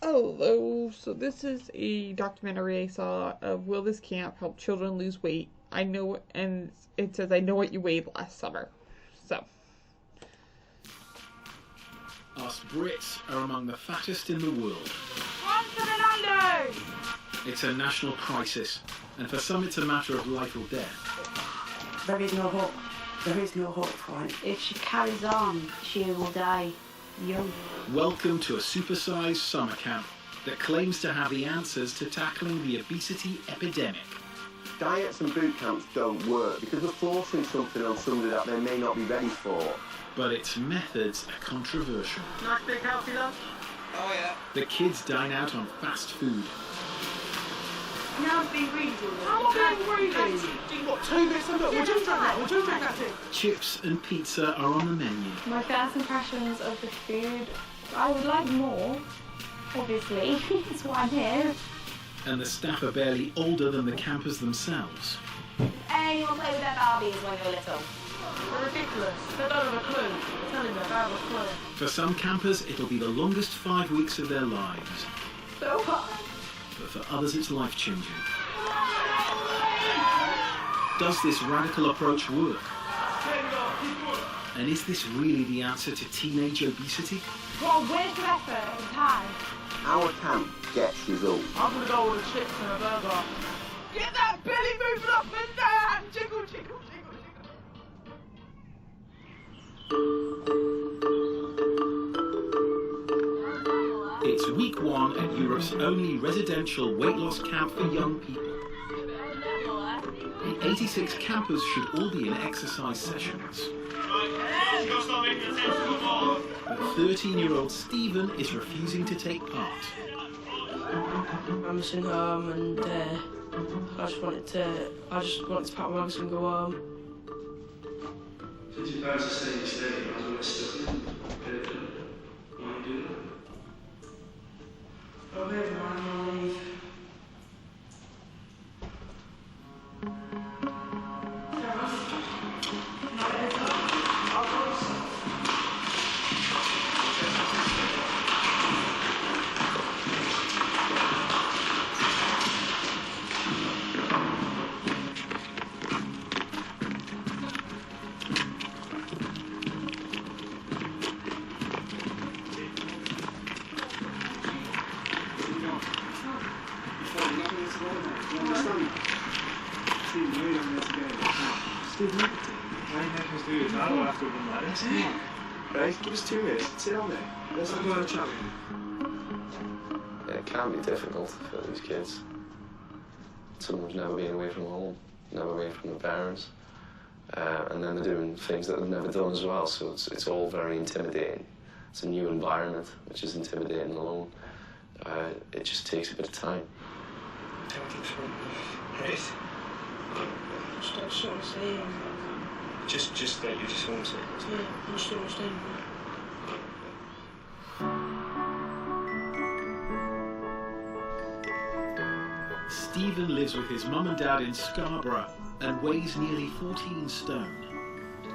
Hello, so this is a documentary I saw of Will This Camp Help Children Lose Weight? I know, and it says, I know what you weighed last summer. So. Us Brits are among the fattest in the world. One for the Nando's! It's a national crisis, and for some it's a matter of life or death. There is no hope. There is no hope for him. If she carries on, she will die young. Welcome to a supersized summer camp that claims to have the answers to tackling the obesity epidemic. Diets and boot camps don't work because we're forcing something on somebody that they may not be ready for. But its methods are controversial. Nice big healthy lunch? Oh yeah. The kids dine out on fast food. Now it's being greedy. I'm not being greedy. What, 2 bits of milk? Would you drink that? Would you drink that too? Chips and pizza are on the menu. My first impressions of the food, I would like more, obviously. That's why I'm here. And the staff are barely older than the campers themselves. Anyone play with their Barbies when you're little? They're ridiculous. They don't have a clue. I'm telling you, they don't have a clue. For some campers, it'll be the longest 5 weeks of their lives. So what? But for others, it's life-changing. Does this radical approach work? And is this really the answer to teenage obesity? What a waste of effort and time. Our camp gets results. I'm gonna go with a chips and a burger. Get that belly moving up and down! Jiggle, jiggle, jiggle, jiggle. It's week 1 at Europe's only residential weight loss camp for young people. The 86 campers should all be in exercise sessions. But 13-year-old Stephen is refusing to take part. I'm missing home and I just wanted to pack my bags and go home. Since your parents are saying you stay, you might as well get stuck in. Get it done. Why don't you do that? I'll be over my leave. Right, give us 2 minutes. Sit down there. Let's have a chat. It can be difficult for these kids. Someone's never been away from home, never away from their parents. And then they're doing things that they've never done as well, so it's all very intimidating. It's a new environment, which is intimidating alone. It just takes a bit of time. Right. Stop sort of saying. Just that you just want to. Yeah, I just don't understand. Stephen lives with his mum and dad in Scarborough and weighs nearly 14 stone.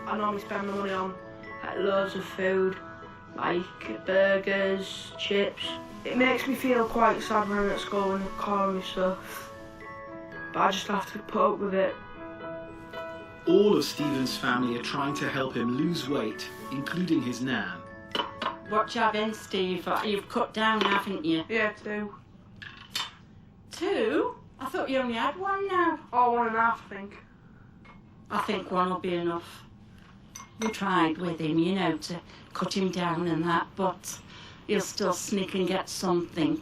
I normally spend my money on loads of food, like burgers, chips. It makes me feel quite sad when I'm at school and they call me stuff. But I just have to put up with it. All of Stephen's family are trying to help him lose weight, including his nan. What you having, Steve? You've cut down, haven't you? Yeah, 2. 2? I thought you only had 1 now. Oh, 1.5, I think. I think 1 will be enough. We tried with him, you know, to cut him down and that, but he'll still sneak and get something.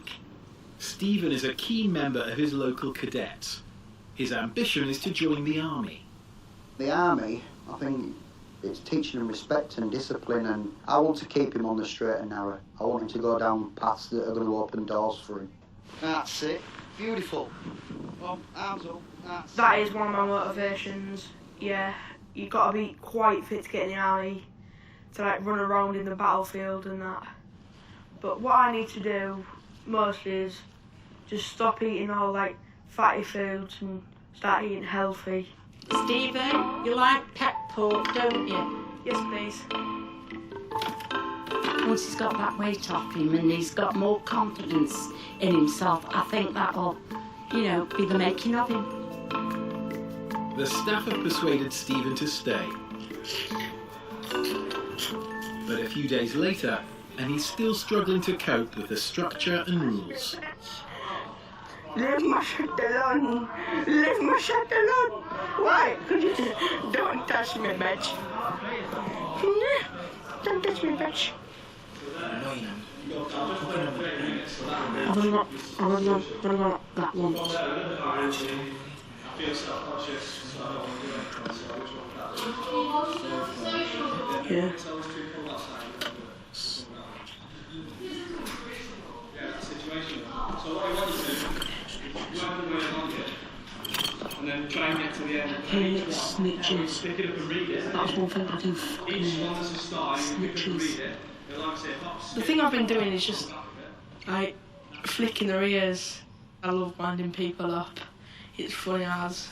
Stephen is a key member of his local cadets. His ambition is to join the army. The army, I think it's teaching him respect and discipline, and I want to keep him on the straight and narrow. I want him to go down paths that are going to open doors for him. That's it. Beautiful. Well, arms up. That is one of my motivations. Yeah, you got to be quite fit to get in the army, to like run around in the battlefield and that. But what I need to do mostly is just stop eating all like fatty foods and start eating healthy. Stephen, you like pet pork, don't you? Yes, please. once he's got that weight off him and he's got more confidence in himself, I think that'll, be the making of him. The staff have persuaded Stephen to stay. But a few days later, and he's still struggling to cope with the structure and rules. Leave my shit alone. Leave my shit alone. Why? Don't touch me, bitch. Don't touch me, bitch. I've only got that one. Yeah. And then try and get to the end. Hey, snitches. Pick it up and read it. That's one thing I do fucking Each one that's a start, you pick it up and read snitches. it. It'll like say hop, The thing I've been doing is just like flicking their ears. I love winding people up. It's funny as.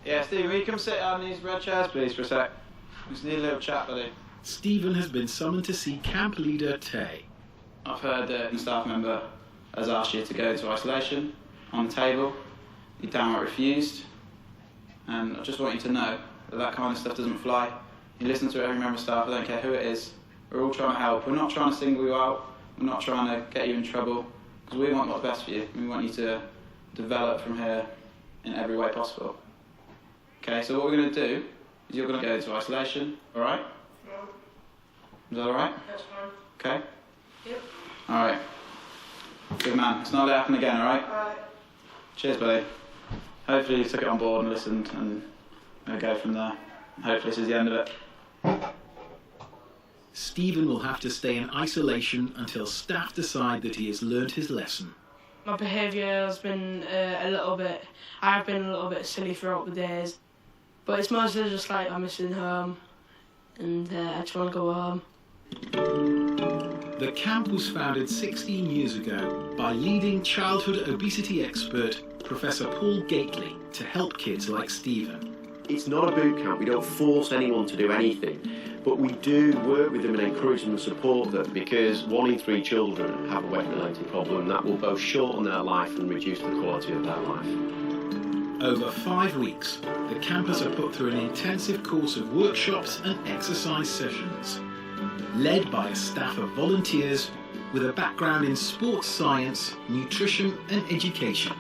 Yeah, Steve, will you come sit on these red chairs, please, for a sec? We just need a little chat, buddy. Stephen has been summoned to see camp leader Tay. I've heard that a staff member has asked you to go to isolation on the table. You downright refused. And I just want you to know that that kind of stuff doesn't fly. You listen to every member of staff, I don't care who it is. We're all trying to help. We're not trying to single you out. We're not trying to get you in trouble. Because we want what's best for you. We want you to develop from here in every way possible. Okay, so what we're going to do is you're going to go into isolation, alright? Is that alright? That's fine. Okay? Yep. Alright. Good man. It's not going to happen again, alright? Alright. Cheers, buddy. Hopefully you took it on board and listened, and we'll go from there. Hopefully this is the end of it. Stephen will have to stay in isolation until staff decide that he has learned his lesson. My behaviour has been I've been a little bit silly throughout the days. But it's mostly just like I'm missing home and I just want to go home. The camp was founded 16 years ago by leading childhood obesity expert Professor Paul Gately to help kids like Stephen. It's not a boot camp. We don't force anyone to do anything, but we do work with them and encourage them and support them, because 1 in 3 children have a weight-related problem that will both shorten their life and reduce the quality of their life. Over 5 weeks, the campers are put through an intensive course of workshops and exercise sessions, led by a staff of volunteers with a background in sports science, nutrition and education.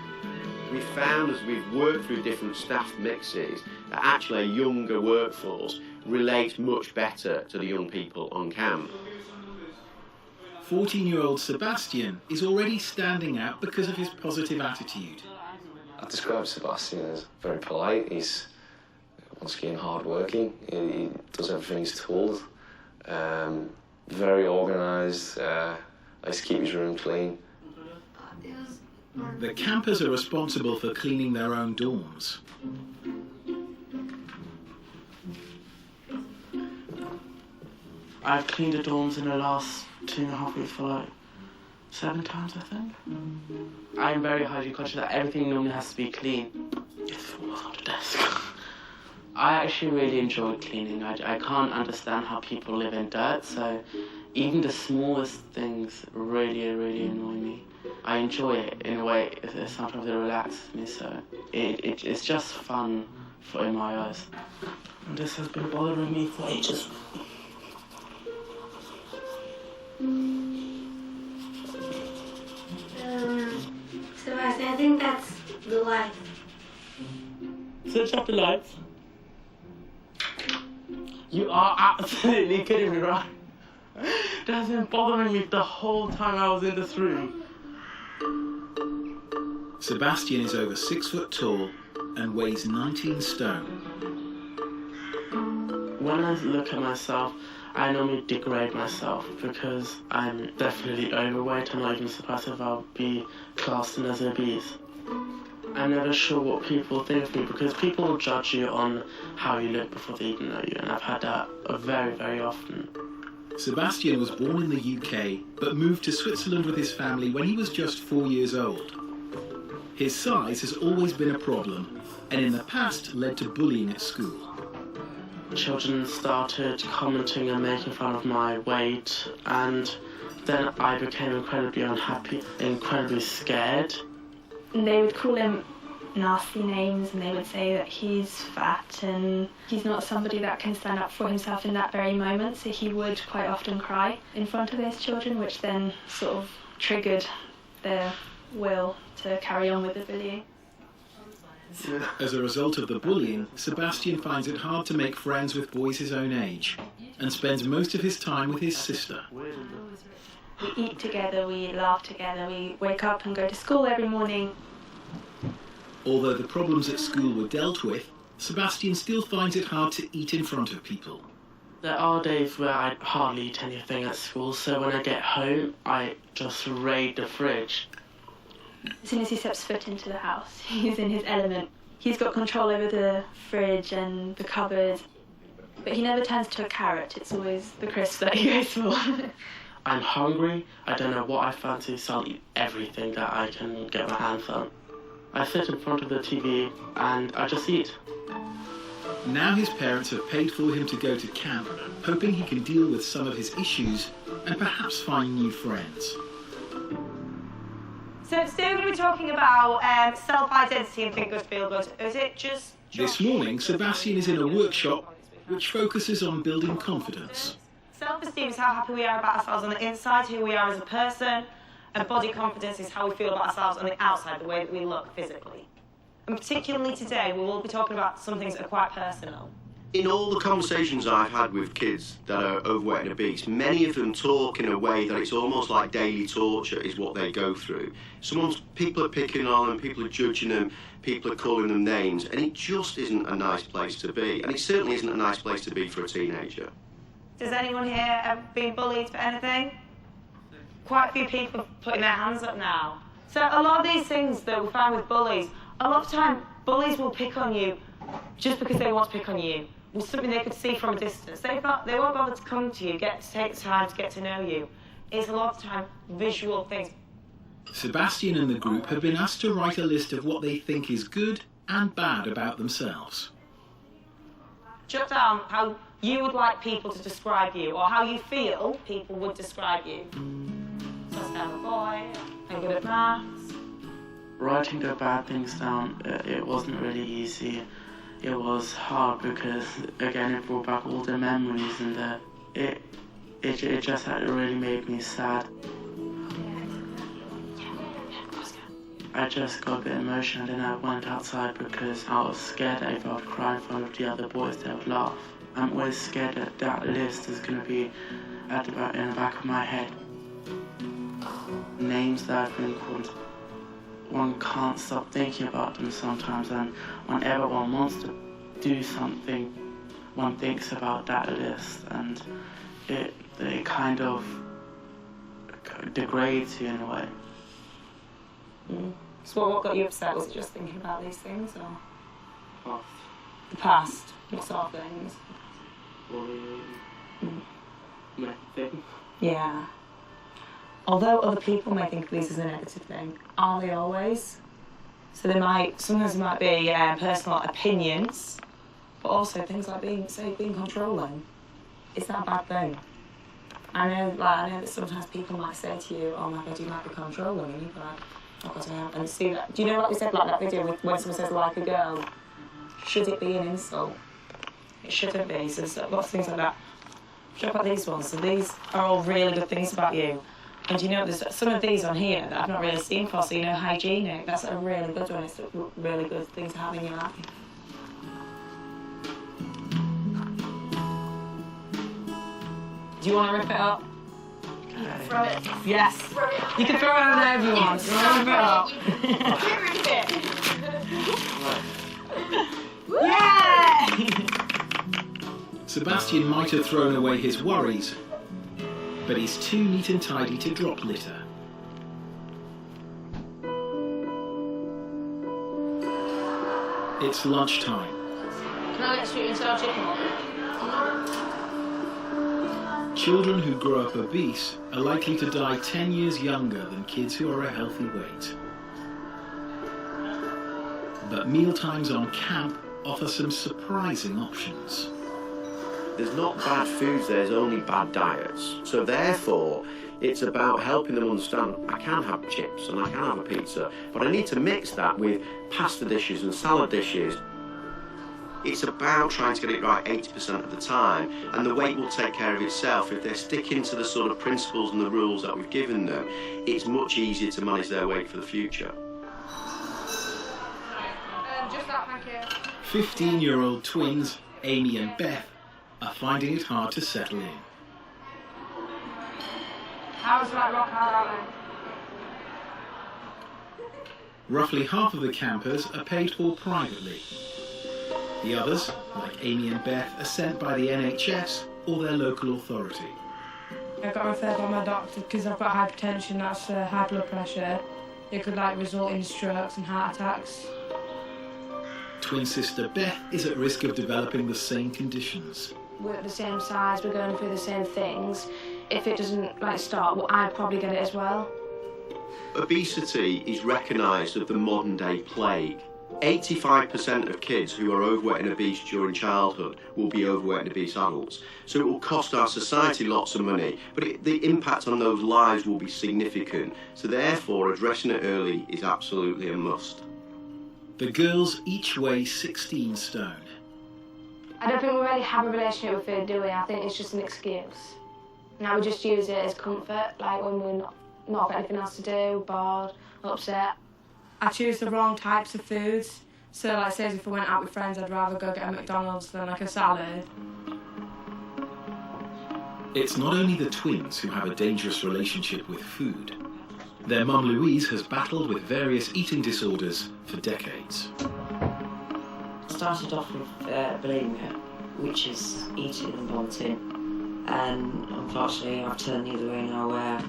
We've found, as we've worked through different staff mixes, that actually a younger workforce relates much better to the young people on camp. 14-year-old Sebastian is already standing out because of his positive attitude. I describe Sebastian as very polite. He's, once again, hard-working. He does everything he's told. Very organised. Likes to keep his room clean. The campers are responsible for cleaning their own dorms. I've cleaned the dorms in the last 2.5 weeks for like 7 times, I think. I'm very highly conscious that everything normally has to be clean. It falls on the desk. I actually really enjoy cleaning. I can't understand how people live in dirt, so even the smallest things really, really annoy me. I enjoy it in a way. Sometimes it relaxes me, so it's just fun in my eyes. And this has been bothering me for ages. Sebastian, I think that's the life. Switch off the lights. You are absolutely kidding me, right? That's been bothering me the whole time I was in this room. Sebastian is over 6 foot tall and weighs 19 stone. When I look at myself, I normally degrade myself because I'm definitely overweight. I'm not even surprised if I'll be classed as obese. I'm never sure what people think of me because people will judge you on how you look before they even know you, and I've had that very, very often. Sebastian was born in the UK but moved to Switzerland with his family when he was just 4 years old. His size has always been a problem and in the past led to bullying at school. children started commenting and making fun of my weight, and then I became incredibly unhappy, incredibly scared. And they would call him nasty names, and they would say that he's fat and he's not somebody that can stand up for himself in that very moment, so he would quite often cry in front of those children, which then sort of triggered their will to carry on with the bullying. As a result of the bullying, Sebastian finds it hard to make friends with boys his own age and spends most of his time with his sister. We eat together, we laugh together, we wake up and go to school every morning. Although the problems at school were dealt with, Sebastian still finds it hard to eat in front of people. There are days where I hardly eat anything at school, so when I get home, I just raid the fridge. As soon as he steps foot into the house, he's in his element. He's got control over the fridge and the cupboard, but he never turns to a carrot. It's always the crisps that he goes for. I'm hungry, I don't know what I fancy, so I'll eat everything that I can get my hands on. I sit in front of the TV and I just eat. Now his parents have paid for him to go to camp, hoping he can deal with some of his issues and perhaps find new friends. So today we're going to be talking about self-identity and think good, feel good. Is it just... This morning, Sebastian is in a workshop which focuses on building confidence. Self-esteem is how happy we are about ourselves on the inside, who we are as a person, and body confidence is how we feel about ourselves on the outside, the way that we look physically. And particularly today, we will be talking about some things that are quite personal. In all the conversations I've had with kids that are overweight and obese, many of them talk in a way that it's almost like daily torture is what they go through. People are picking on them, people are judging them, people are calling them names, and it just isn't a nice place to be. And it certainly isn't a nice place to be for a teenager. Does anyone here have been bullied for anything? Quite a few people putting their hands up now. So a lot of these things that we find with bullies, a lot of time bullies will pick on you just because they want to pick on you. It's something they could see from a distance. They won't bother to come to you, take the time to get to know you. It's a lot of time visual things. Sebastian and the group have been asked to write a list of what they think is good and bad about themselves. Jot down how you would like people to describe you, or how you feel people would describe you. So I'm a boy, I'm good at maths. Writing the bad things down, it wasn't really easy. It was hard because, again, it brought back all the memories, and it just really made me sad. I just got a bit emotional, and then I went outside because I was scared that if I would cry in front of the other boys, they would laugh. I'm always scared that that list is going to be in the back of my head. Names that I've been called. One can't stop thinking about them sometimes, and whenever one wants to do something, one thinks about that list, and it kind of degrades you in a way. So what got you upset? Was it just thinking about these things, or Past. the past? What sort of things? Nothing. Yeah. Although other people may think of these as a negative thing, are they always? So sometimes there might be personal opinions, but also things like being controlling. Is that a bad thing? I know that sometimes people might say to you, "Oh my God, you might be controlling," and you're like, "Oh God, I am." And see that? Do you know what we said like that video when someone says "like a girl"? Should it be an insult? It shouldn't be. So lots of things like that. Talk about these ones. So these are all really good things about you. And you know, there's some of these on here that I've not really seen before. So you know, hygienic. That's a really good one. It's a really good thing to have in your life. Do you want to rip it up? Throw it. Yes. Throw it. You can throw it over there if you want. Rip it up. Yay! Sebastian might have thrown away his worries, but he's too neat and tidy to drop litter. It's lunchtime. Can I get sweet and sour chicken? Children who grow up obese are likely to die 10 years younger than kids who are a healthy weight. But mealtimes on camp offer some surprising options. There's not bad foods, there's only bad diets. So therefore, it's about helping them understand I can have chips and I can have a pizza, but I need to mix that with pasta dishes and salad dishes. It's about trying to get it right 80% of the time, and the weight will take care of itself. If they're sticking to the sort of principles and the rules that we've given them, it's much easier to manage their weight for the future. Just that, thank you. 15-year-old twins, Amy and Beth, are finding it hard to settle in. How's that rock hard out there? Roughly half of the campers are paid for privately. The others, like Amy and Beth, are sent by the NHS or their local authority. I got referred by my doctor because I've got hypertension, that's high blood pressure. It could result in strokes and heart attacks. Twin sister Beth is at risk of developing the same conditions. We're the same size, we're going through the same things. If it doesn't start, I'd probably get it as well. Obesity is recognised as the modern day plague. 85% of kids who are overweight and obese during childhood will be overweight and obese adults. So it will cost our society lots of money, but the impact on those lives will be significant. So therefore, addressing it early is absolutely a must. The girls each weigh 16 stone. I don't think we really have a relationship with food, do we? I think it's just an excuse. Now we just use it as comfort, when we're not got anything else to do, bored, upset. I choose the wrong types of foods. So, say if I went out with friends, I'd rather go get a McDonald's than a salad. It's not only the twins who have a dangerous relationship with food. Their mum Louise has battled with various eating disorders for decades. I started off with bulimia, which is eating and vomiting, and unfortunately I've turned the other way now where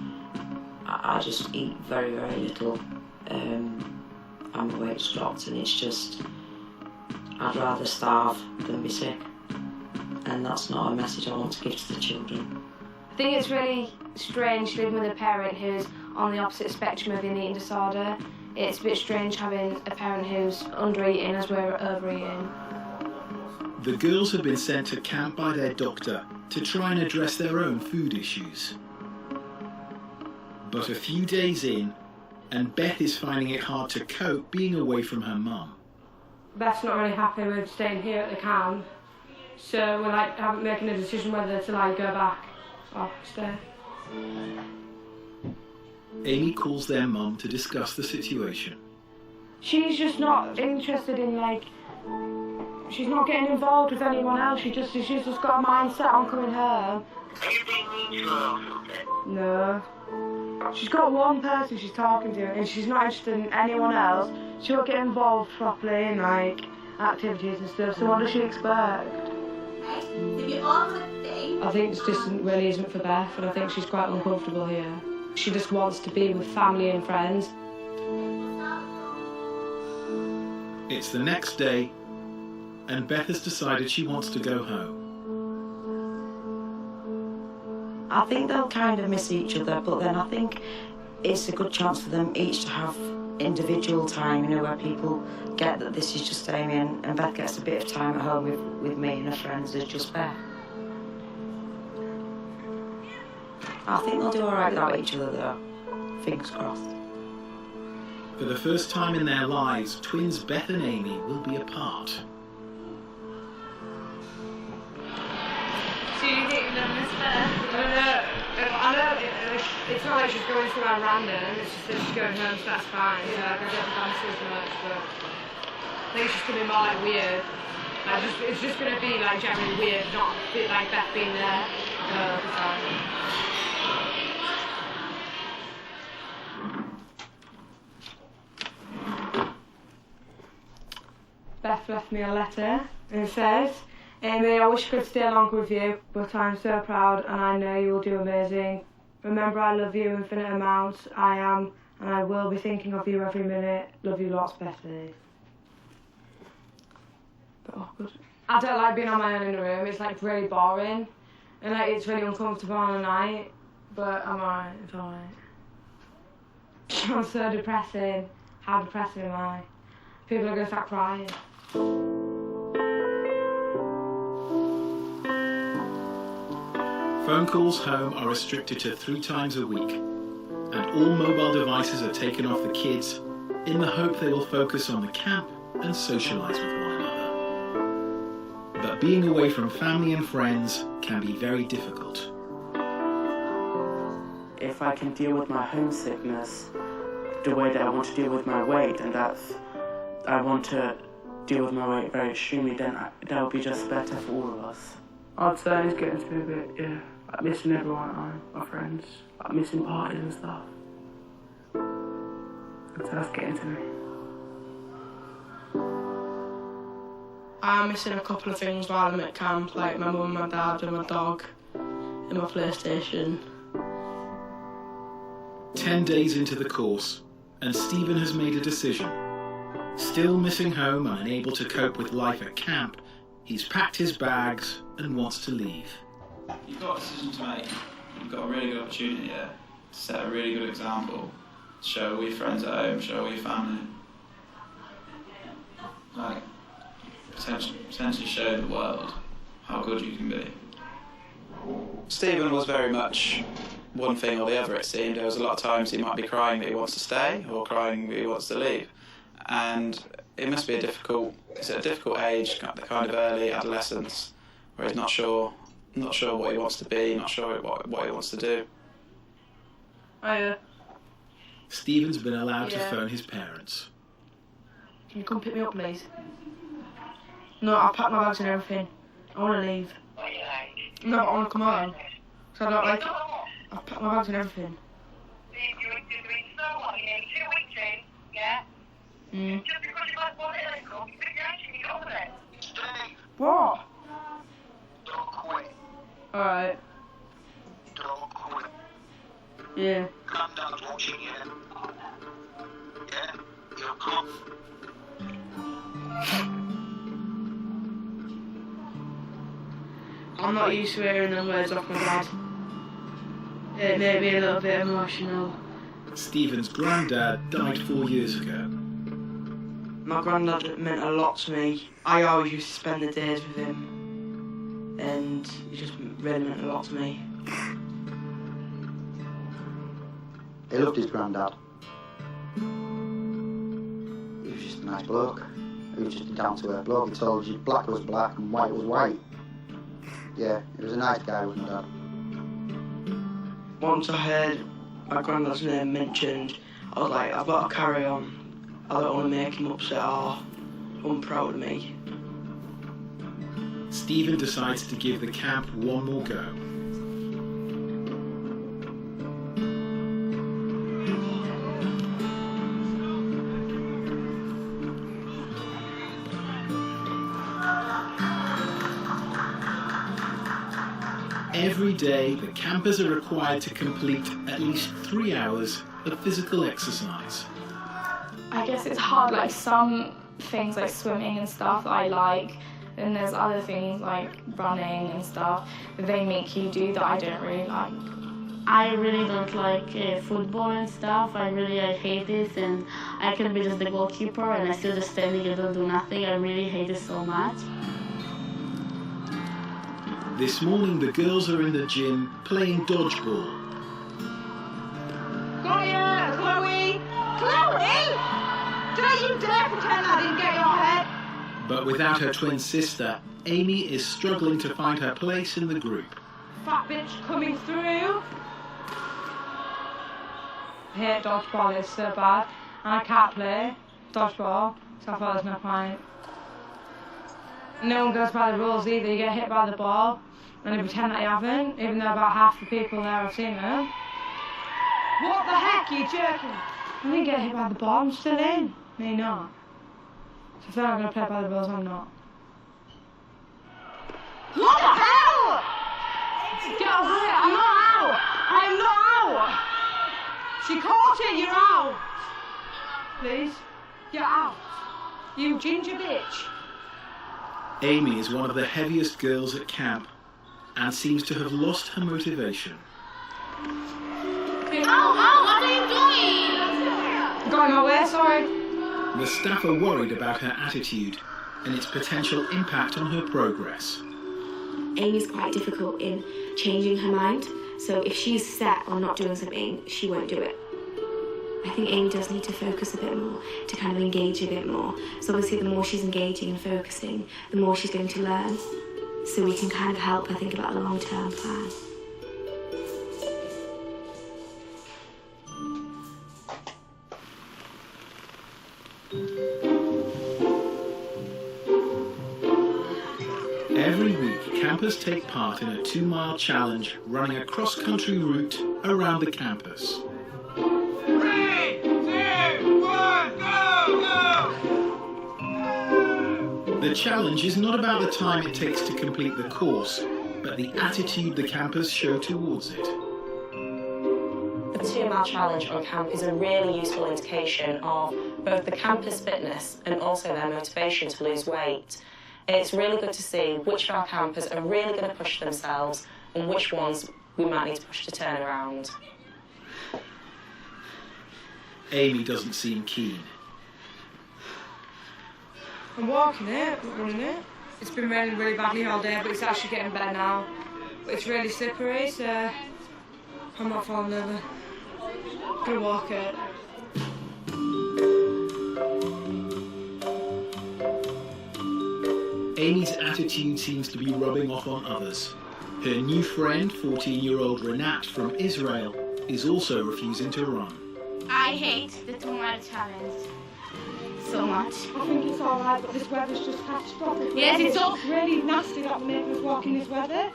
I just eat very, very little. And my weight's dropped, and it's just, I'd rather starve than be sick, and that's not a message I want to give to the children. I think it's really strange living with a parent who's on the opposite spectrum of an eating disorder. It's a bit strange having a parent who's under-eating as we're overeating. The girls have been sent to camp by their doctor to try and address their own food issues. But a few days in, and Beth is finding it hard to cope being away from her mum. Beth's not really happy with staying here at the camp, so we're making a decision whether to go back or stay. Amy calls their mum to discuss the situation. She's just not interested in she's not getting involved with anyone else. She's just got a mindset on coming home. Are you being mean to her or something? No. She's got one person she's talking to, and she's not interested in anyone else. She won't get involved properly in activities and stuff. So what does she expect? I think this just really isn't for Beth, and I think she's quite uncomfortable here. She just wants to be with family and friends. It's the next day, and Beth has decided she wants to go home. I think they'll kind of miss each other, but then I think it's a good chance for them each to have individual time, where people get that this is just Amy and Beth gets a bit of time at home with me and her friends as just Beth. I think they'll do all right without each other, though. Fingers crossed. For the first time in their lives, twins Beth and Amy will be apart. So you think you'll miss Beth? I know it's not like she's going somewhere random, it's just that she's going home, so that's fine. I don't fancy as much, but I think she's going to be more weird. It's just going to be generally weird, not a bit like Beth being there all the time. Beth left me a letter, and it says, Amy, I wish I could stay longer with you, but I'm so proud and I know you will do amazing. Remember, I love you infinite amounts. I am and I will be thinking of you every minute. Love you lots, Betty. But awkward. I don't like being on my own in a room. It's really boring and it's really uncomfortable on a night. But I'm alright. It's alright. I'm so depressing. How depressing am I? People are gonna start crying. Phone calls home are restricted to 3 times a week, and all mobile devices are taken off the kids in the hope they will focus on the camp and socialise with one another. But being away from family and friends can be very difficult. If I can deal with my homesickness the way that I want to deal with my weight, and I want to deal with my weight very extremely, then that would be just better for all of us. I'd say it's getting to be a bit, yeah, like missing everyone, my friends, like missing parties and stuff. So that's getting to me. I'm missing a couple of things while I'm at camp, like my mum, my dad and my dog and my PlayStation. 10 days into the course, and Stephen has made a decision. Still missing home and unable to cope with life at camp, he's packed his bags and wants to leave. You've got a decision to make. You've got a really good opportunity here to set a really good example. Show all your friends at home, show all your family. Like, potentially show the world how good you can be. Stephen was very much one thing or the other, it seemed. There was a lot of times he might be crying that he wants to stay or crying that he wants to leave. And it must be a difficult age, the kind of early adolescence, where he's not sure what he wants to be, not sure what he wants to do. Stephen's been allowed to phone his parents. Can you come pick me up, please? No, I'll pack my bags and everything. I want to leave. No, I want to come home. So I don't like it. I'll pack my bags and everything. Mm. Just because you like one little income, you think you're actually get over it. Stay. What? Don't quit. Alright. Don't quit. Yeah. Granddad's watching you. Yeah? You'll come. I'm not used to hearing them words off my dad. It may be a little bit emotional. Stephen's granddad died 4 years ago. My granddad meant a lot to me. I always used to spend the days with him, and he just really meant a lot to me. He loved his granddad. He was just a nice bloke. He was just a down-to-earth bloke. He told you black was black and white was white. Yeah, he was a nice guy, wasn't Dad? Once I heard my granddad's name mentioned, I was like, I've got to carry on. I don't want to make him upset or unproud of me. Stephen decides to give the camp one more go. Every day, the campers are required to complete at least 3 hours of physical exercise. I guess it's hard, like some things like swimming and stuff that I like, and there's other things like running and stuff that they make you do that I don't really like. I really don't like football and stuff. I hate this, and I can be just the goalkeeper and I still just standing and don't do nothing. I really hate it so much. This morning, the girls are in the gym playing dodgeball. Chloe! Chloe! Chloe! Don't you dare pretend I didn't get your head! But without her twin sister, Amy is struggling to find her place in the group. Fat bitch coming through. I hate dodgeball, it's so bad. And I can't play dodgeball, so I thought there's no point. No one goes by the rules either. You get hit by the ball and you pretend that you haven't, even though about half the people there have seen it. What the heck are you jerking? I didn't get hit by the ball, I'm still in. No, you're not. So if they're not going to play by the rules, I'm not. What the hell? Get over here, I'm not out! I'm not out! She caught it, you're out! Please, get out. You ginger bitch. Amy is one of the heaviest girls at camp and seems to have lost her motivation. Ow, what are you doing? Got in my way, sorry. The staff are worried about her attitude and its potential impact on her progress. Amy's quite difficult in changing her mind. So if she's set on not doing something, she won't do it. I think Amy does need to focus a bit more, to kind of engage a bit more. So obviously the more she's engaging and focusing, the more she's going to learn. So we can kind of help her think about the long-term plan. Every week, campers take part in a 2-mile challenge running a cross-country route around the campus. 3, 2, 1, go! The challenge is not about the time it takes to complete the course, but the attitude the campers show towards it. The 2-mile challenge on camp is a really useful indication of both the campers' fitness and also their motivation to lose weight. It's really good to see which of our campers are really going to push themselves and which ones we might need to push to turn around. Amy doesn't seem keen. I'm walking it, not running it. It's been raining really badly all day, but it's actually getting better now. But it's really slippery, so I'm not falling over. I'm gonna walk it. Amy's attitude seems to be rubbing off on others. Her new friend, 14-year-old Renat from Israel, is also refusing to run. I hate the 2-mile challenge so much. I think it's alright, but this weather's just catastrophic. Yes, it's all really nasty that we're making us walk in this weather.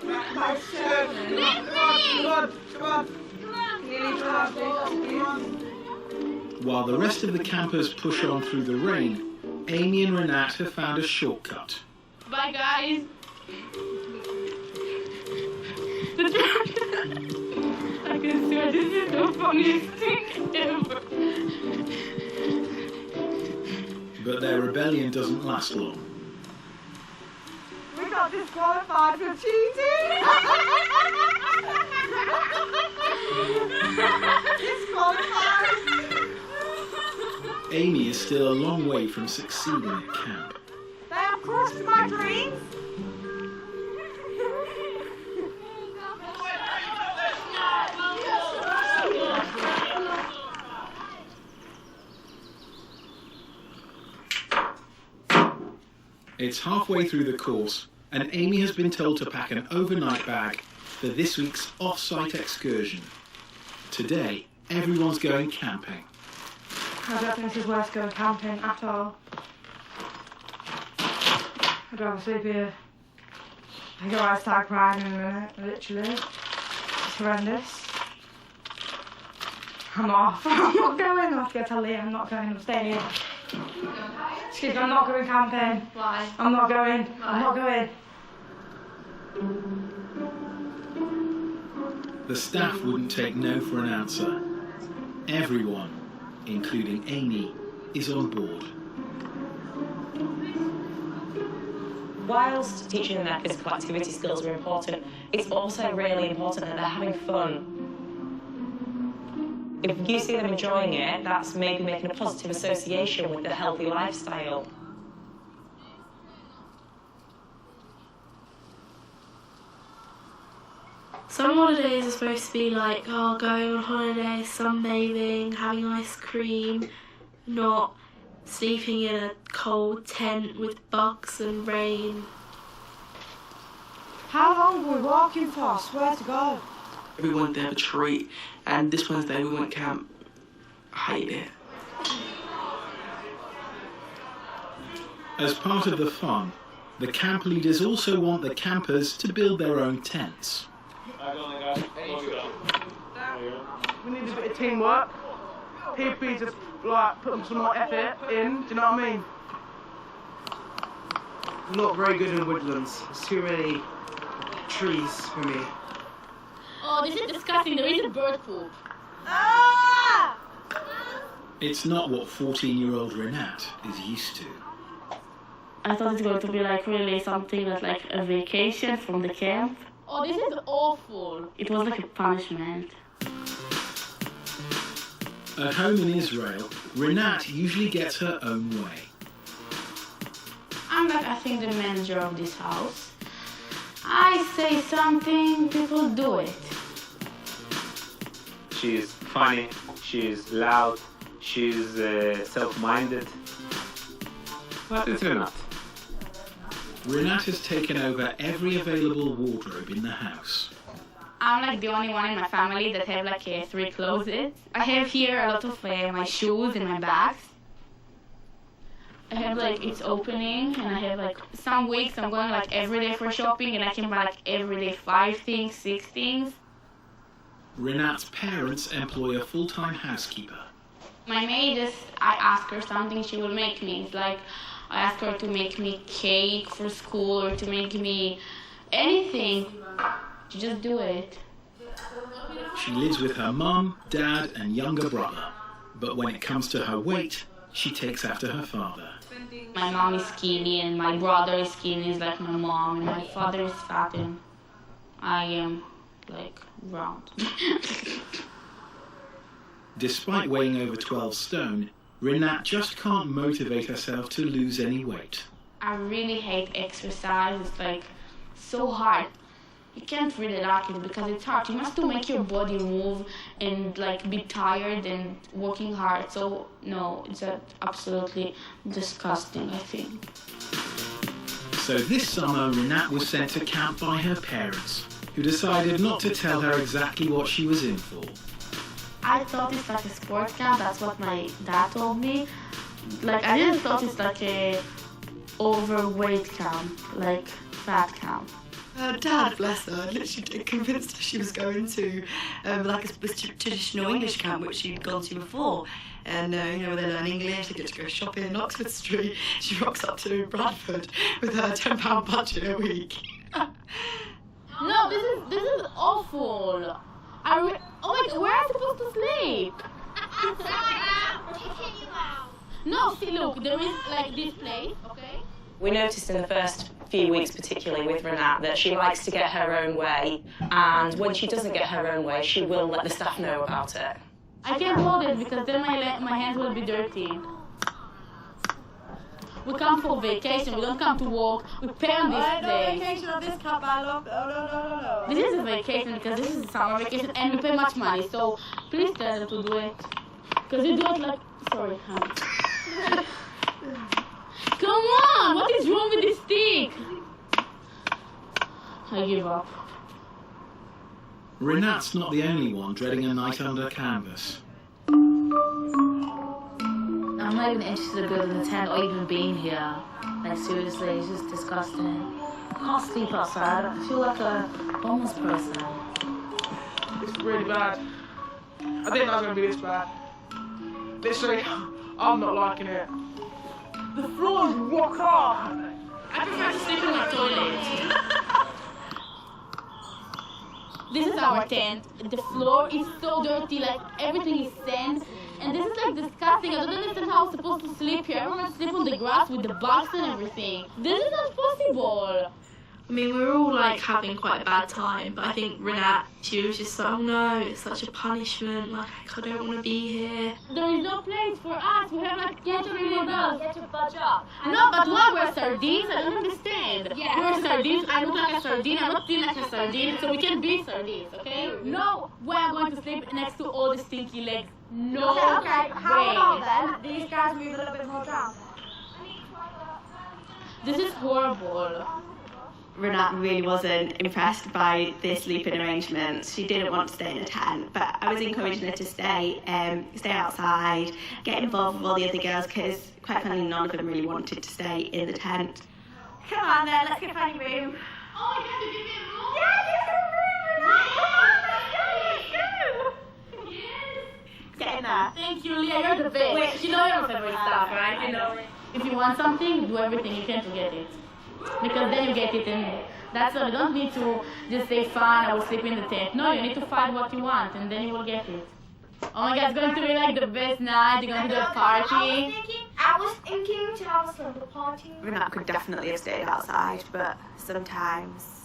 While the rest of the campers push on through the rain, Amy and Renat have found a shortcut. Bye, guys. I can swear this is the funniest thing ever. But their rebellion doesn't last long. We got disqualified for cheating. Disqualified. Amy is still a long way from succeeding at camp. They have crushed my dreams. It's halfway through the course, and Amy has been told to pack an overnight bag for this week's off-site excursion. Today, everyone's going camping. I don't think this is worth going camping at all. I'd rather sleep here. I think I might start crying in a minute, literally. It's horrendous. I'm off. I'm not going. I have to go tell Leah I'm not going. I'm staying here. Excuse me, I'm not going camping. Why? I'm not going. Why? I'm not going. The staff wouldn't take no for an answer. Everyone, including Amy, is on board. Whilst teaching their physical activity skills are important, it's also really important that they're having fun. If you see them enjoying it, that's maybe making a positive association with the healthy lifestyle. Some holidays are supposed to be like, oh, going on holiday, sunbathing, having ice cream, not sleeping in a cold tent with bugs and rain. How long were we walking for? I swear to God. We went there for a treat, and this Wednesday we went camp. I hate it. As part of the fun, the camp leaders also want the campers to build their own tents. We need a bit of teamwork. People need to like put some more effort in. Do you know what I mean? I'm not very good in woodlands. There's too many trees for me. Oh, this is disgusting. There is a bird poop. Ah! It's not what 14-year-old Renat is used to. I thought it's going to be like really something that's like a vacation from the camp. Oh, this is awful. It was like a punishment. At home in Israel, Renat usually gets her own way. I'm like, I think, the manager of this house. I say something, people do it. She's funny, she's loud, she's self-minded. What is Renat? Renat has taken over every available wardrobe in the house. I'm like the only one in my family that have like 3 closets. I have here a lot of my shoes and my bags. I have like it's opening, and I have like some weeks I'm going like every day for shopping, and I can buy like every day 5 things, 6 things. Renat's parents employ a full-time housekeeper. My maid is, I ask her something, she will make me. It's like I ask her to make me cake for school or to make me anything. She just do it. She lives with her mum, dad, and younger brother. But when it comes to her weight, she takes after her father. My mom is skinny and my brother is skinny, is like my mom, and my father is fat and I am like round. Despite weighing over 12 stone, Renat just can't motivate herself to lose any weight. I really hate exercise. It's like so hard. You can't really like it because it's hard. You must to make your body move and like be tired and working hard. So no, it's absolutely disgusting, I think. So this summer, Renat was sent to camp by her parents, who decided not to tell her exactly what she was in for. I thought it's like a sports camp. That's what my dad told me. Like I didn't thought it's like a overweight camp, like fat camp. Her dad, bless her, literally convinced her she was going to like a traditional English camp which she'd gone to before. And you know, they learn English, they get to go shopping in Oxford Street. She rocks up to Bradford with her £10 budget a week. No, this is awful. Oh my God, where am I supposed to sleep? No, see, look, there is like this place, okay? We noticed in the first few weeks, particularly with Renat, that she likes to get her own way, and when she doesn't get her own way, she will let the staff know about it. I can't hold it because then my hands will be dirty. We come for vacation, we don't come to work, we pay on this day. No vacation on this camp, I love it. Oh, no. This is a vacation because this is a summer vacation and we pay much money, so please tell them to do it. Because you do it like, sorry, honey. Come on, what is wrong with this stick? I give up. Renat's not the only one dreading a night under canvas. I'm not even interested in going to the tent or even being here. Like seriously, it's just disgusting. I can't sleep outside. I feel like a homeless person. It's really bad. I didn't know it was going to be this bad. Literally, I'm not liking it. The floor is rock hard. I prefer to sleep in my toilet. This is our tent. The floor is so dirty, like everything is sand. And this is like disgusting. I don't understand how I'm supposed to sleep here. Everyone sleep on the grass with the bugs and everything. This is not possible. I mean, we were all like having quite a bad time, but I think Renat, she was just like, oh no, it's such a punishment, like I don't want to be here. There is no place for us, we have like catering adults. Get your budge up. No, but what, we're sardines? I don't understand. Yeah. We're sardines, I look like a sardine, I'm not feeling like a sardine, so we can be sardines, okay? No way I'm going to sleep next to all the stinky legs. No Okay, how way. about then these guys move a little bit more down? This is horrible. Renat really wasn't impressed by the sleeping arrangements. She didn't want to stay in a tent, but I was encouraging her to stay outside, get involved with all the other girls, because quite frankly none of them really wanted to stay in the tent. Come on then, let's go find your room. Oh, you have to give me a room? Yeah, you have Get in there. Thank you, Leah, you're the best. Wait, you know your favorite stuff, right? You know. If you want something, do everything you can to get it. Because then you get it in there. That's all. You don't need to just say, fine, I will sleep in the tent. No, you need to find what you want, and then you will get it. Oh my God, it's going to be like the best night. You're going to do a party. I was thinking to have a slumber party. Renat could definitely have stayed outside, but sometimes,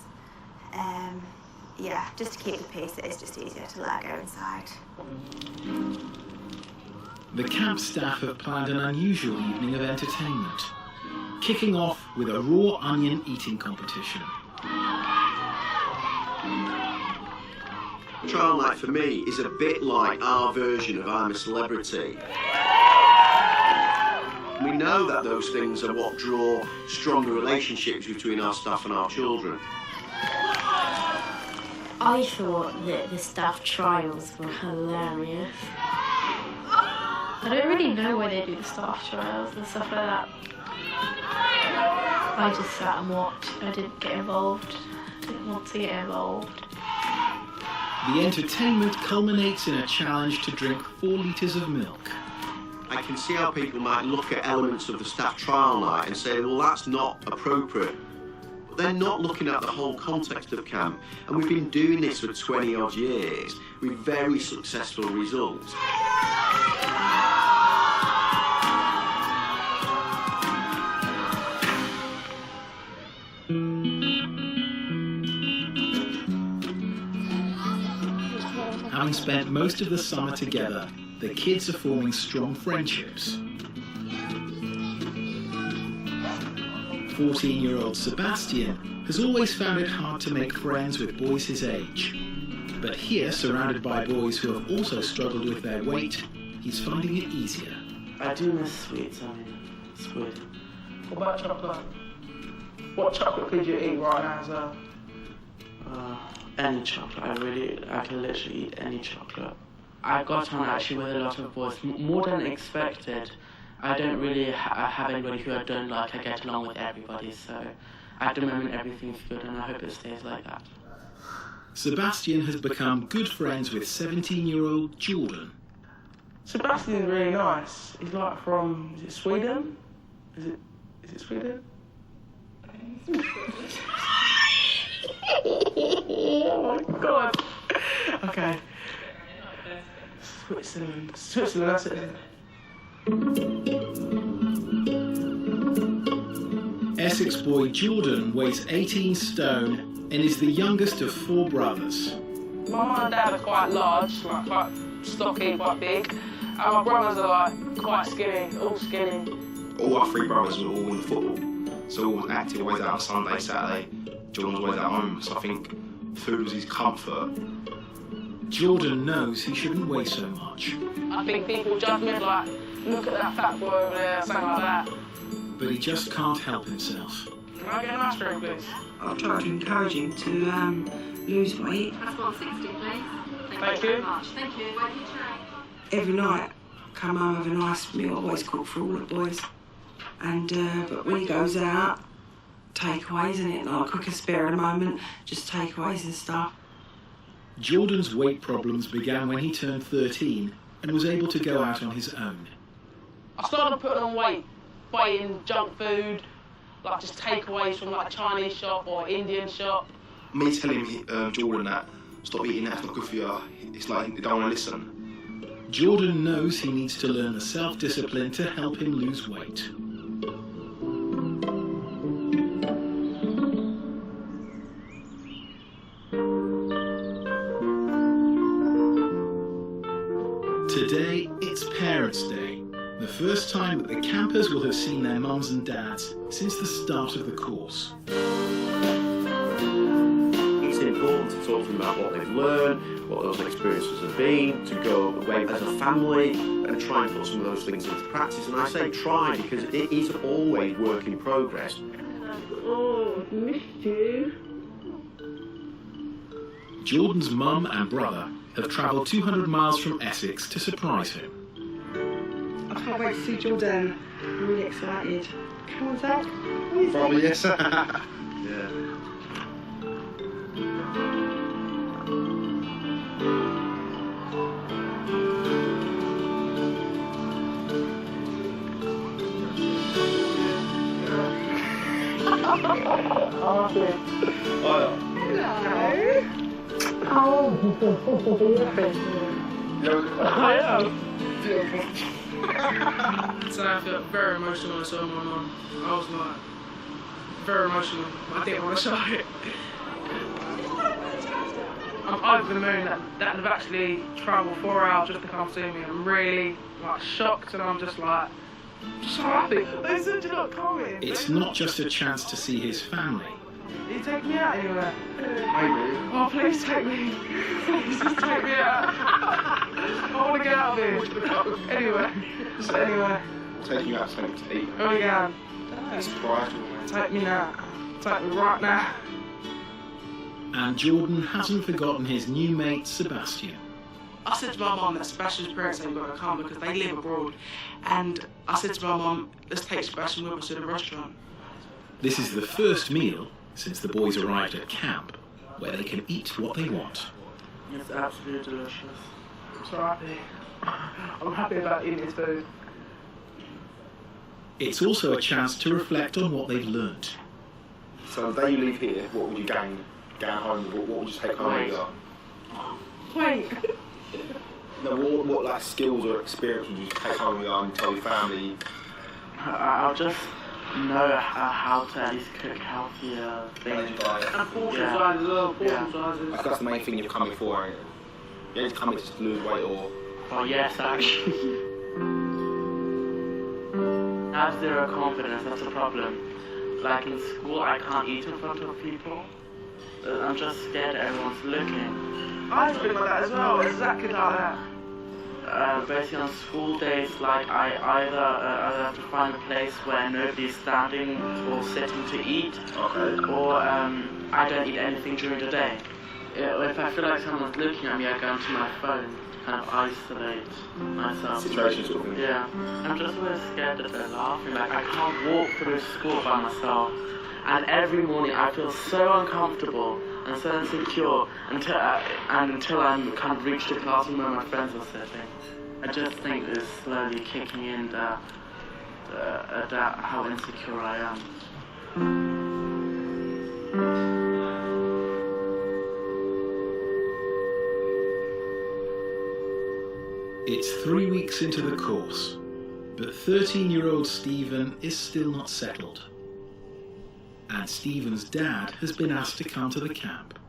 yeah, just to keep the peace, it is just easier to let her go inside. The camp staff have planned an unusual evening of entertainment, kicking off with a raw onion eating competition. Trial Night for me is a bit like our version of I'm a Celebrity. We know that those things are what draw stronger relationships between our staff and our children. I thought that the staff trials were hilarious. I don't really know why they do the staff trials and stuff like that. I just sat and watched. I didn't get involved. Didn't want to get involved. The entertainment culminates in a challenge to drink 4 litres of milk. I can see how people might look at elements of the staff trial night and say, well, that's not appropriate. But they're not looking at the whole context of camp. And we've been doing this for 20 odd years with very successful results. Having spent most of the summer together, the kids are forming strong friendships. 14-year-old Sebastian has always found it hard to make friends with boys his age. But here, surrounded by boys who have also struggled with their weight, he's finding it easier. I do miss sweets, I mean, it's weird. What about chocolate? What chocolate could you eat right now, sir? Any chocolate, I can literally eat any chocolate. I got on actually with a lot of boys, more than expected. I don't really have anybody who I don't like. I get along with everybody, so at the moment everything's good and I hope it stays like that. Sebastian has become good friends with 17-year-old Jordan. Sebastian's really nice. He's like from, is it Sweden? Is it Sweden? Oh my god. Okay. Switzerland, that's it. Essex boy Jordan weighs 18 stone and is the youngest of 4 brothers. My mum and dad are quite large, like quite stocky, quite big. And my brothers are like quite skinny, all skinny. All our 3 brothers were all in football. So all active, always out on Sunday, Saturday. Jordan was always at home, so I think food was his comfort. Jordan knows he shouldn't weigh so much. I think people judge me like, look at that fat boy over there, something like that. But he just can't help himself. Can I get an ice cream, please? I've tried to encourage him to lose weight. That's 160, please. Thank you. Very much. Thank you. Wait for your tray. Every night, come home with a nice meal, always cook for all the boys. And but when he goes out, takeaways, isn't it? Not a cook and spare at the moment, just takeaways and stuff. Jordan's weight problems began when he turned 13 and was able to go out on his own. I started putting on weight, eating junk food, like just takeaways from like a Chinese shop or Indian shop. Me telling Jordan that, stop eating that, it's not good for you, it's like they don't want to listen. Jordan knows he needs to learn the self-discipline to help him lose weight. Today, it's Parents' Day, the first time that the campers will have seen their mums and dads since the start of the course. It's important to talk to them about what they've learned, what those experiences have been, to go away as a family and try and put some of those things into practice. And I say try because it is always work in progress. Oh, missed you. Jordan's mum and brother have travelled 200 miles from Essex to surprise him. I can't wait to see Jordan. I'm really excited. Come on, Dad. Probably, yes. Yeah. I am. So I felt very emotional when I saw my mum. I was like, very emotional. I didn't want to show it. I'm over the moon that they've actually travelled 4 hours just to come see me. I'm really like shocked and I'm just like, so happy. They said you're not coming. It's not just a chance to see his family, You take me out anywhere? Maybe. Oh, please take me. Please just take me out. I want to get out of here. Anywhere. Just anywhere. Taking you out something to eat. Oh, yeah. Surprise. Take me now. Take me right now. And Jordan hasn't forgotten his new mate, Sebastian. I said to my mum that Sebastian's parents ain't going to come because they live abroad. And I said to my mum, let's take Sebastian with us to the restaurant. This is the first meal since the boys arrived at camp where they can eat what they want. It's absolutely delicious. I'm so happy. I'm happy about eating this food. It's also a chance to reflect on what they've learnt. So the day you leave here, what would you gain home? What would you take home with you? Wait. No, what like skills or experience would you take home with you and tell your family? I'll just know how to at least cook healthier things. And portion sizes as well, portion sizes. That's the main thing you're coming for, ain't it? You ain't coming to lose weight or... Oh yes, actually. I have zero confidence, that's a problem. Like in school, I can't eat in front of people. I'm just scared everyone's looking. I've been like that as well, exactly like that. Basically on school days, like I either have to find a place where nobody's standing or sitting to eat, or I don't eat anything during the day. If I feel like someone's looking at me, I go onto my phone to kind of isolate myself. Situation sort of thing. Yeah, I'm just always scared that they're laughing. Like I can't walk through school by myself, and every morning I feel so uncomfortable and so insecure until I'm kind of reached the classroom where my friends are sitting. I just think it's slowly kicking in that how insecure I am. It's 3 weeks into the course, but 13-year-old Stephen is still not settled. And Stephen's dad has been asked to come to the camp.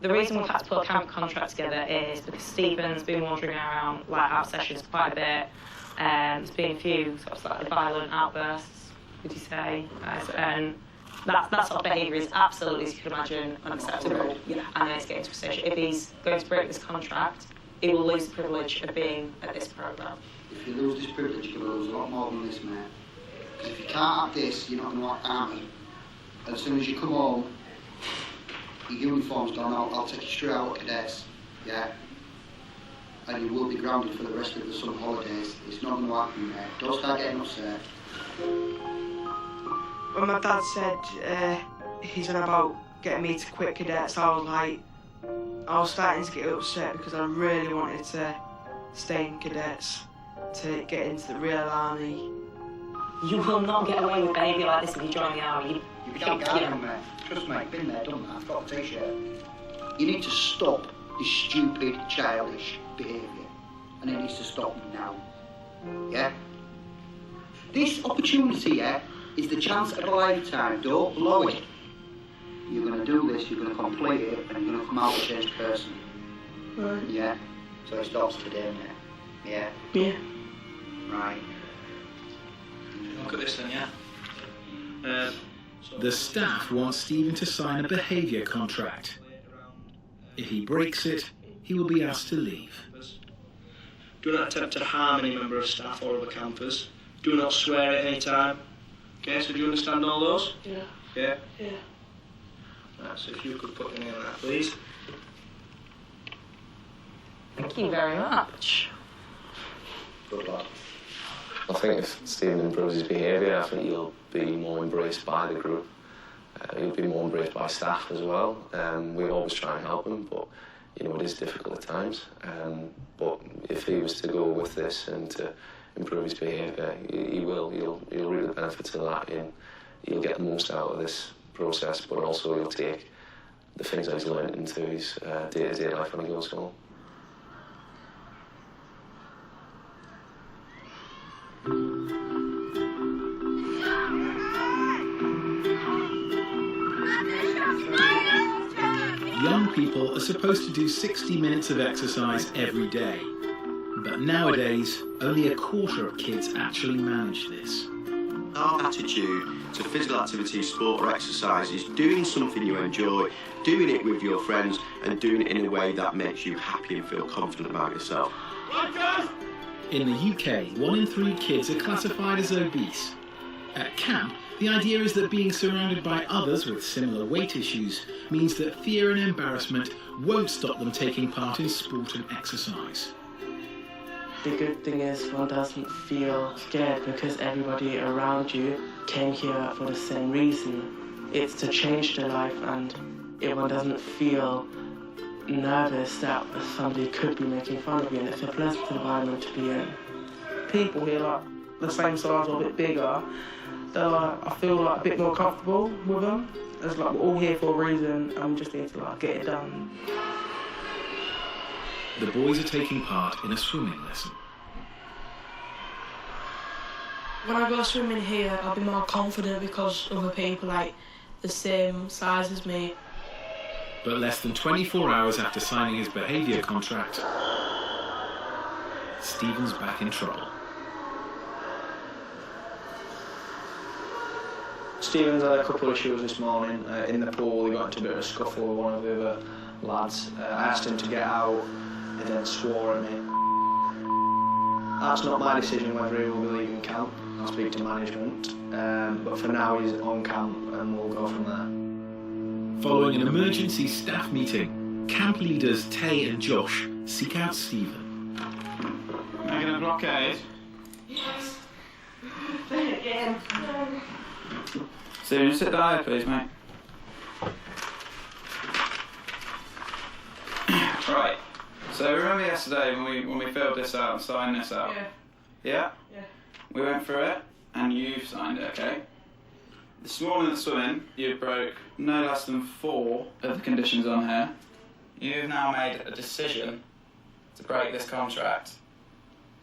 The reason we've had to put a camp contract together is because Stephen's been wandering around like out sessions quite a bit. There's been a few sort of slightly violent outbursts, would you say? And that sort of behaviour is absolutely, as you can imagine, unacceptable. And it's getting to a stage. If he's going to break this contract, he will lose the privilege of being at this programme. If you lose this privilege, you're going to lose a lot more than this, mate. Because if you can't have this, you're not going to like army. And as soon as you come home, your uniform's gone out, I'll take you straight out of cadets, yeah? And you will be grounded for the rest of the summer holidays. It's not going to happen, mate. Don't start getting upset. When my dad said he's on about getting me to quit cadets, I was starting to get upset because I really wanted to stay in cadets, to get into the real army. You will not get away with behaviour like this if you join the army. You become guardian, mate. Trust me, I've been there, done that. I've got a t-shirt. You need to stop this stupid, childish behaviour. And it needs to stop now. Yeah? This opportunity, yeah, is the chance of a lifetime. Don't blow it. You're going to do this, you're going to complete it, and you're going to come out a changed person. Right. Yeah? So it stops today, mate. Yeah? Yeah. Right. Look at this then, yeah? The staff want Stephen to sign a behaviour contract. If he breaks it, he will be asked to leave. Do not attempt to harm any member of staff or other campers. Do not swear at any time. Okay, so do you understand all those? Yeah. Yeah? Yeah. Right, so if you could put your name on that, please. Thank you very much. Good luck. I think if Stephen improves his behaviour, I think he'll be more embraced by the group. He'll be more embraced by staff as well. We always try and help him, but you know it is difficult at times. But if he was to go with this and to improve his behaviour, he will. He'll reap the benefits of that, and he'll get the most out of this process. But also he'll take the things that he's learned into his day-to-day life when he goes home. Young people are supposed to do 60 minutes of exercise every day, but nowadays only a quarter of kids actually manage this. Our attitude to physical activity, sport or exercise is doing something you enjoy, doing it with your friends and doing it in a way that makes you happy and feel confident about yourself. In the UK, 1 in 3 kids are classified as obese. At camp, the idea is that being surrounded by others with similar weight issues means that fear and embarrassment won't stop them taking part in sport and exercise. The good thing is one doesn't feel scared because everybody around you came here for the same reason. It's to change their life, and one doesn't feel nervous that somebody could be making fun of you, and it's a pleasant environment to be in. People here, like the same size or a bit bigger, they're like, I feel like a bit more comfortable with them. It's like we're all here for a reason, and we just need to like get it done. The boys are taking part in a swimming lesson. When I go swimming here, I'll be more confident because other people like the same size as me. But less than 24 hours after signing his behaviour contract, Stephen's back in trouble. Stephen's had a couple of issues this morning in the pool. He got into a bit of a scuffle with one of the other lads. I asked him to get out, he then swore at me. That's not my decision whether he will be leaving camp. I'll speak to management, but for now he's on camp and we'll go from there. Following an emergency staff meeting, camp leaders Tay and Josh seek out Stephen. Making a blockade? Yes. Again. Stephen, sit down here, please, mate. Right. So remember yesterday when we filled this out and signed this out? Yeah. Yeah? Yeah. We went through it and you've signed it, okay? This morning at swimming, you broke no less than 4 of the conditions on here. You've now made a decision to break this contract.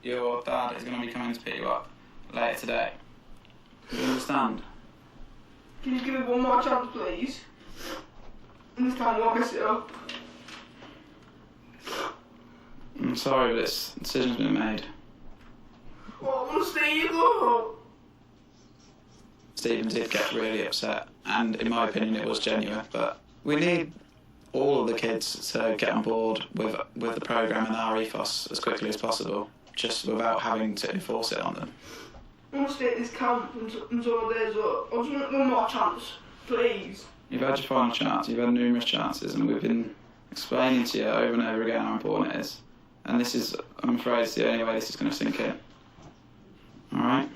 Your dad is going to be coming to pick you up later today. Do you understand? Can you give me one more chance, please? And this time walk us up. I'm sorry, but this decision's been made. Oh, I want to stay here, go. Stephen did get really upset, and in my opinion it was genuine, but we need all of the kids to get on board with the programme and our ethos as quickly as possible, just without having to enforce it on them. I want to stay at this camp until there's I just want one more chance, please. You've had your final chance, you've had numerous chances, and we've been explaining to you over and over again how important it is. And this is, I'm afraid, it's the only way this is going to sink in. Alright?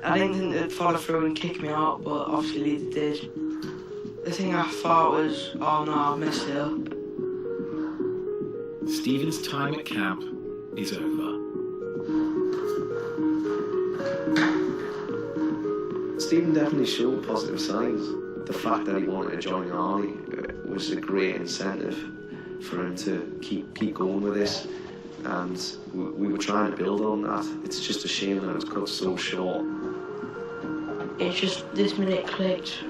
I didn't think they'd follow through and kick me out, but obviously they did. The thing I thought was, oh no, I've missed it. Stephen's time at camp is over. Stephen definitely showed positive signs. The fact that he wanted to join the army was a great incentive for him to keep going with this, and we were trying to build on that. It's just a shame that it was cut so short. It's just this minute clicked.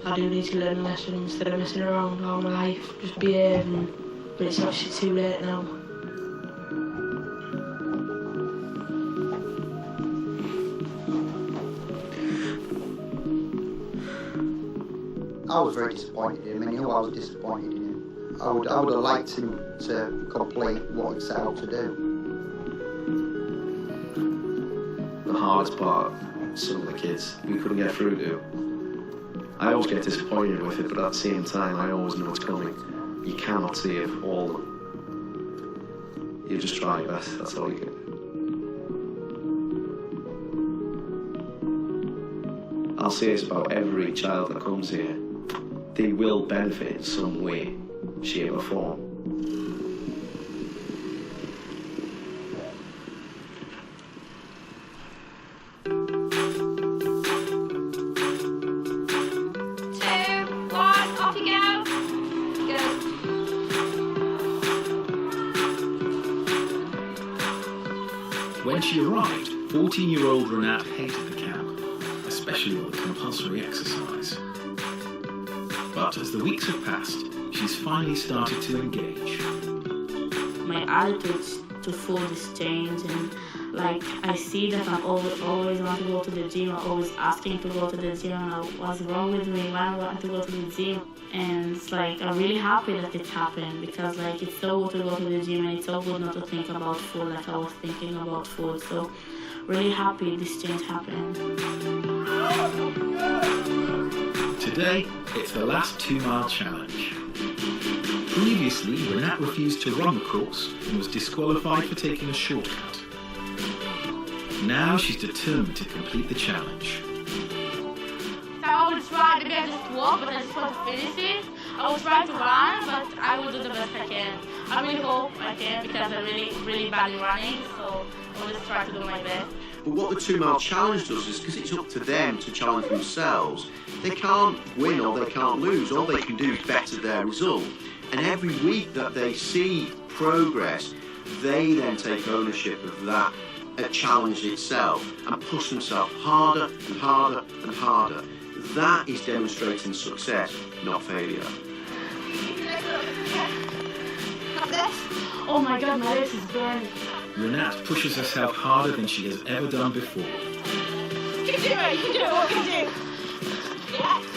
I do need to learn a lesson instead of messing around all my life, just behaving. But it's obviously too late now. I was very disappointed in him, and he knew I was disappointed in him. I would have liked him to complete what he set out to do. The hardest part, some of the kids we couldn't get through to. I always get disappointed with it, but at the same time I always know it's coming. You cannot save all of them. You just try your best, that's all you can do. I'll say this about every child that comes here. They will benefit in some way, shape or form. When she arrived, 14-year-old Renat hated the camp, especially all the compulsory exercise. But as the weeks have passed, she's finally started to engage. my attitude to food is changed, and like I see that I'm always want to go to the gym. I'm always asking to go to the gym. And what's wrong with me? Why I want to go to the gym? And it's like I'm really happy that it happened, because like it's so good to go to the gym, and it's so good not to think about food like I was thinking about food. So really happy this change happened. Today, it's the last 2-mile challenge. Previously, Renat refused to run the course and was disqualified for taking a shortcut. Now she's determined to complete the challenge. So I will try, maybe I just walk, but I just want to finish it. I will try to run, but I will do the best I can. I really hope I can, because I'm really bad at running, so I will just try to do my best. But what the 2-mile challenge does is, because it's up to them to challenge themselves, they can't win or they can't lose. All they can do is better their result. And every week that they see progress, they then take ownership of that challenge itself and push themselves harder and harder and harder. That is demonstrating success, not failure. Oh my God, my legs is burning. Renat pushes herself harder than she has ever done before. You can do it, you can do it, what can you do? Yes.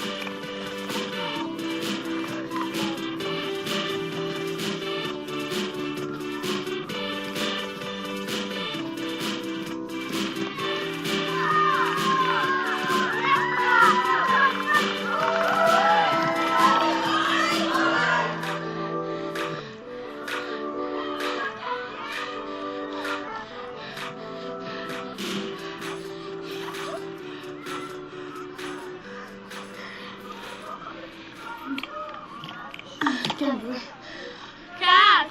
Kat,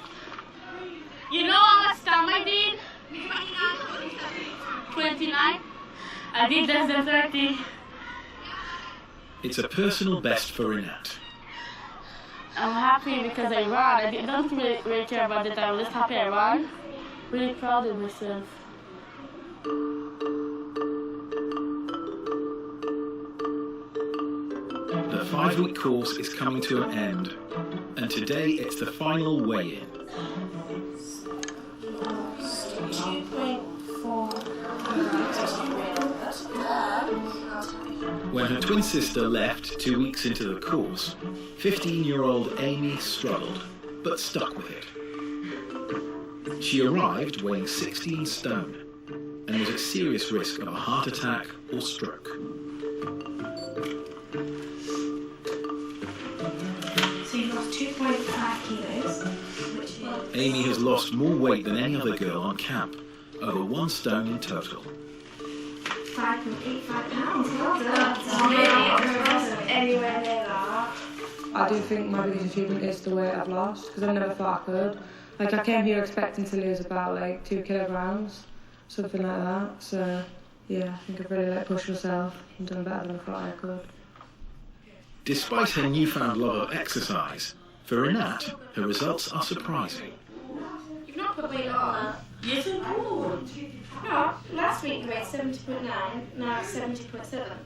you know how much time I did? 29. I did less than 30. It's a personal best for Renat. I'm happy because I ran. I don't really care about the time. I'm just happy I ran. Really proud of myself. The 5-week course is coming to an end, and today it's the final weigh-in. When her twin sister left 2 weeks into the course, 15-year-old Amy struggled, but stuck with it. She arrived weighing 16 stone and was at serious risk of a heart attack or stroke. So you've lost 2.5 kilos, which is... Amy has lost more weight than any other girl on camp, over 1 stone in total. 5.85 pounds. Well done. Anywhere near that. I do think my biggest achievement is the weight I've lost, because I never thought I could. Like, I came here expecting to lose about like 2 kilograms, something like that. So yeah, I think I've really pushed myself and done better than I thought I could. Despite her newfound love of exercise, for Renat, her results are surprising. You've not put weight on. Yes, I would. No, last week you weighed 70.9, now it's 70.7.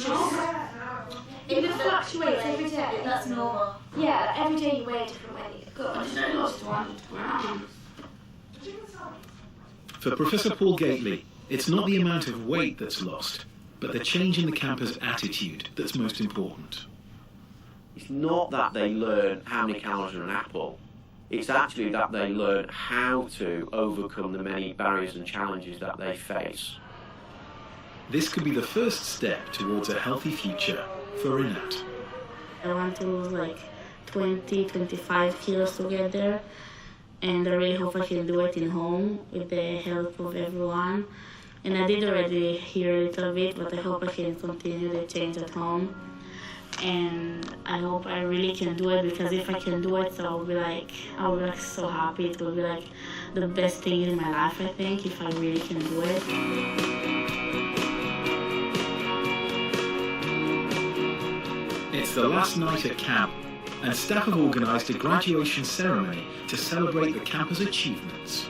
No. It fluctuates every day. That's normal. Yeah, every day you weigh a different weight. Good. I lost 1 grams. For Professor Paul Gately, it's not the amount of weight that's lost, but the change in the camper's attitude that's most important. It's not that they learn how many calories are in an apple. It's actually that they learn how to overcome the many barriers and challenges that they face. This could be the first step towards a healthy future for Renat. I want to lose like 20-25 kilos to get there, and I really hope I can do it in home with the help of everyone. And I did already hear a little bit, but I hope I can continue the change at home. And I hope I really can do it, because if I can do it, so I'll be like so happy. It will be like the best thing in my life, I think, if I really can do it. It's the last night at camp, and staff have organised a graduation ceremony to celebrate the campus achievements.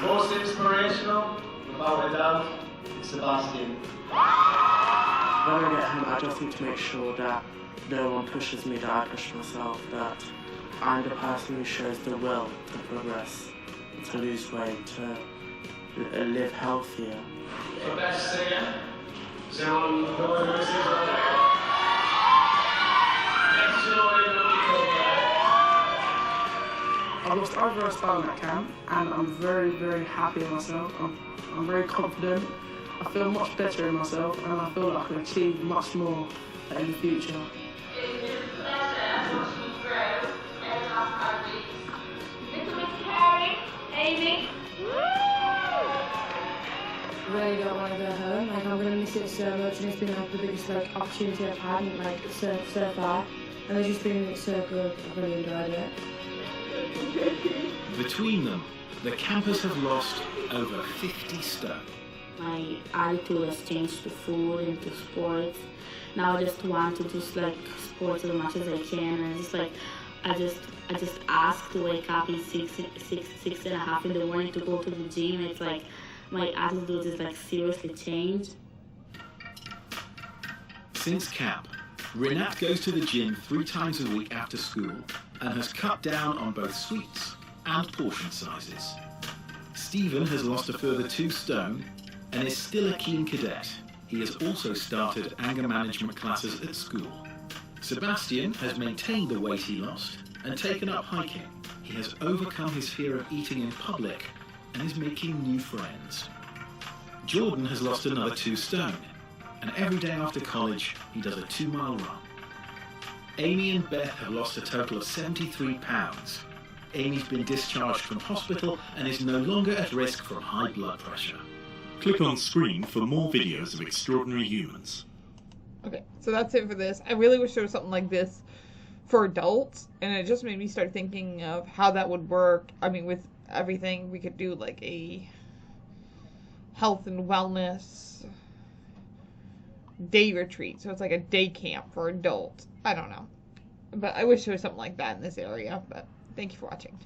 Most inspirational, without a doubt, Sebastian. when I get home, I just need to make sure that no one pushes me, that I push myself, that I'm the person who shows the will to progress, to lose weight, to live healthier. I lost over a stone at camp, and I'm very, very happy with myself. I'm very confident. I feel much better in myself, and I feel like I can achieve much more in the future. Amy. Really don't want to go home. Like, I'm gonna miss it so much, and it's been like the biggest like opportunity I've had, like so far. And it's just been so good. I've really enjoyed it. Between them, the campers have lost over 50 stone. My attitude has changed to food and to sports. Now I just want to just like sports as much as I can, and just like I just ask to wake up at 6:30 in the morning to go to the gym. It's like my attitude is like seriously changed. Since camp, Rinat goes to the gym 3 times a week after school and has cut down on both sweets and portion sizes. Stephen has lost a further 2 stone and is still a keen cadet. He has also started anger management classes at school. Sebastian has maintained the weight he lost and taken up hiking. He has overcome his fear of eating in public and is making new friends. Jordan has lost another 2 stone, and every day after college he does a 2-mile run. Amy and Beth have lost a total of 73 pounds. Amy's been discharged from hospital and is no longer at risk from high blood pressure. Click on screen for more videos of extraordinary humans. Okay, so that's it for this. I really wish there was something like this for adults, and it just made me start thinking of how that would work. I mean, with everything, we could do like a health and wellness day retreat. So it's like a day camp for adults. I don't know. But I wish there was something like that in this area. But thank you for watching.